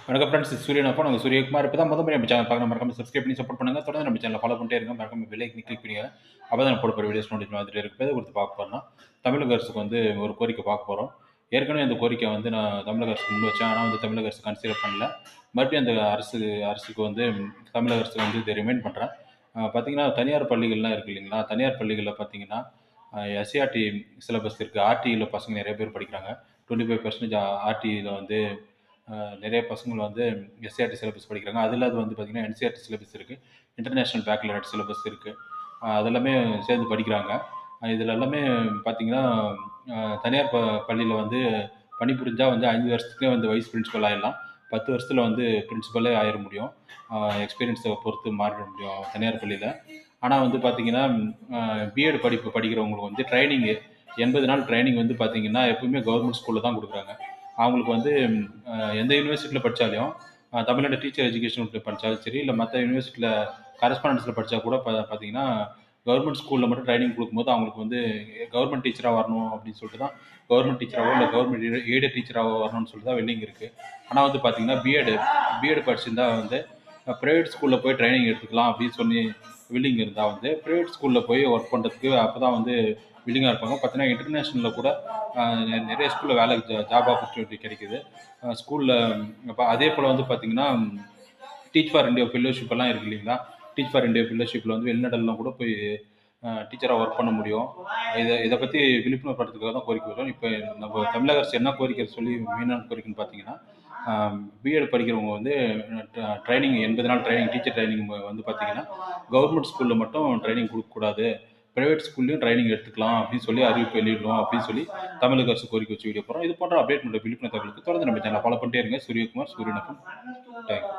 வணக்கம் ஃப்ரெண்ட்ஸ், இது சூரியன் அப்போ நாங்கள் சூரியகுமார். இப்போ தான் முறை நம்ம சேனல் பார்க்க மறக்காம சப்ஸ்கிரைப் பண்ணி சப்போர்ட் பண்ணுங்க. தொடர்ந்து நம்ம சேனலை ஃபாலோ பண்ணிட்டே இருங்க. மறக்காம பெல் ஐக்கனை கிளிக் பண்ணுங்க. அப்போ தான் போட போகிற வீடியோஸ் நோட்டிஃபிகேஷன் வந்துட்டே இருக்கு. இதை கொடுத்து பார்க்க போறோம்னா தமிழக அரசுக்கு வந்து ஒரு கோரிக்கை பார்க்க போகிறோம். ஏற்கனவே அந்த கோரிக்கை வந்து நான் தமிழக அரசுக்கு முன் வச்சேன். ஆனால் வந்து தமிழக அரசு கன்சிடர் பண்ணல. மறுபடியும் அந்த அரசுக்கு வந்து தமிழக அரசுக்கு வந்து இதை ரிமைண்ட் பண்ணுறேன். பார்த்தீங்கன்னா தனியார் பள்ளிகள்லாம் இருக்குது இல்லைங்களா? தனியார் பள்ளிகளில் பார்த்தீங்கன்னா எஸ்சிஆர்டி சிலபஸ் இருக்குது. ஆர்டியில் பசங்க நிறைய பேர் படிக்கிறாங்க. 25% ஆர்டியில் வந்து நிறைய பசங்கள் வந்து எஸ்சிஆர்டி சிலபஸ் படிக்கிறாங்க. அது இல்லாத வந்து பார்த்தீங்கன்னா என்சிஆர்டி சிலபஸ் இருக்குது. இன்டர்நேஷ்னல் பேக்லரேட் சிலபஸ் இருக்குது. அதெல்லாமே சேர்ந்து படிக்கிறாங்க. இதில் எல்லாமே பார்த்தீங்கன்னா தனியார் பள்ளியில் வந்து பணிபுரிஞ்சால் வந்து 5 வருஷத்துக்கே வந்து வைஸ் பிரின்சிபல் ஆயிடலாம். 10 வருஷத்தில் வந்து பிரின்சிபலே ஆயிட முடியும். எக்ஸ்பீரியன்ஸை பொறுத்து மாறிட முடியும் தனியார் பள்ளியில். ஆனால் வந்து பார்த்தீங்கன்னா பிஎட் படிப்பு படிக்கிறவங்களுக்கு வந்து ட்ரைனிங்கு 80 நாள் ட்ரைனிங் வந்து பார்த்தீங்கன்னா எப்பவுமே கவர்மெண்ட் ஸ்கூலில் தான் கொடுக்குறாங்க. அவங்களுக்கு வந்து எந்த யூனிவர்சிட்டியில் படித்தாலும் தமிழ்நாடு டீச்சர் எஜுகேஷன் படித்தாலும் சரி, இல்லை மற்ற யூனிவர்சிட்டியில் கரஸ்பாண்டன்ஸில் படித்தா கூட பார்த்தீங்கன்னா கவர்மெண்ட் ஸ்கூலில் மட்டும் ட்ரைனிங் கொடுக்கும்போது அவங்களுக்கு வந்து கவர்மெண்ட் டீச்சராக வரணும் அப்படின்னு சொல்லிட்டு தான் கவர்மெண்ட் டீச்சராகவோ இல்லை கவர்மெண்ட் எய்டட் டீச்சராகவோ வரணும்னு சொல்லிட்டு தான் வெல்லிங் இருக்குது. ஆனால் வந்து பார்த்தீங்கன்னா பிஎட் படிச்சிருந்தா வந்து ப்ரைவேட் ஸ்கூலில் போய் ட்ரைனிங் எடுத்துக்கலாம் அப்படின்னு சொல்லி வில்லிங் இருந்தால் வந்து ப்ரைவேட் ஸ்கூலில் போய் ஒர்க் பண்ணுறதுக்கு அப்போ தான் வந்து வில்லிங்காக இருப்பாங்க. பார்த்தீங்கன்னா இன்டர்நேஷ்னலில் கூட நிறைய ஸ்கூலில் வேலைக்கு ஜாப் ஆப்பர்ச்சுனிட்டி கிடைக்குது. ஸ்கூலில் இப்போ அதே போல் வந்து பார்த்தீங்கன்னா டீச் ஃபார் இந்தியா ஃபெல்லோஷிப் எல்லாம் இருக்குது இல்லைங்களா? டீச் ஃபார் இந்தியா ஃபெல்லோஷிப்பில் வந்து வெளிநாடுலாம் கூட போய் டீச்சராக ஒர்க் பண்ண முடியும். இதை பற்றி விழிப்புணர்வு படுறதுக்காக தான் கோரிக்கை வரும். இப்போ நம்ம தமிழக அரசு என்ன கோரிக்கை சொல்லி மெயினான கோரிக்கைன்னு பார்த்தீங்கன்னா பிஎட் படிக்கிறவங்க வந்து ட்ரைனிங் 80 நாள் ட்ரைனிங் டீச்சர் ட்ரைனிங் வந்து பார்த்தீங்கன்னா கவர்மெண்ட் ஸ்கூலில் மட்டும் ட்ரைனிங் கொடுக்கக்கூடாது, ப்ரைவேட் ஸ்கூல்லையும் ட்ரைனிங் எடுத்துக்கலாம் அப்படின்னு சொல்லி அறிவிப்பு வெளியிடணும் அப்படின்னு சொல்லி தமிழக அரசு கோரிக்கை வச்சு வீடியோ போகிறோம். இது போன்ற அப்டேட் பண்ணுற விழிப்புணர்வு தகவலுக்கு தொடர்ந்து நம்ம சேனலை ஃபாலோ பண்ணிட்டே இருங்க. சூரியகுமார், சூரியன் எஃப்எம். தேங்க்யூ.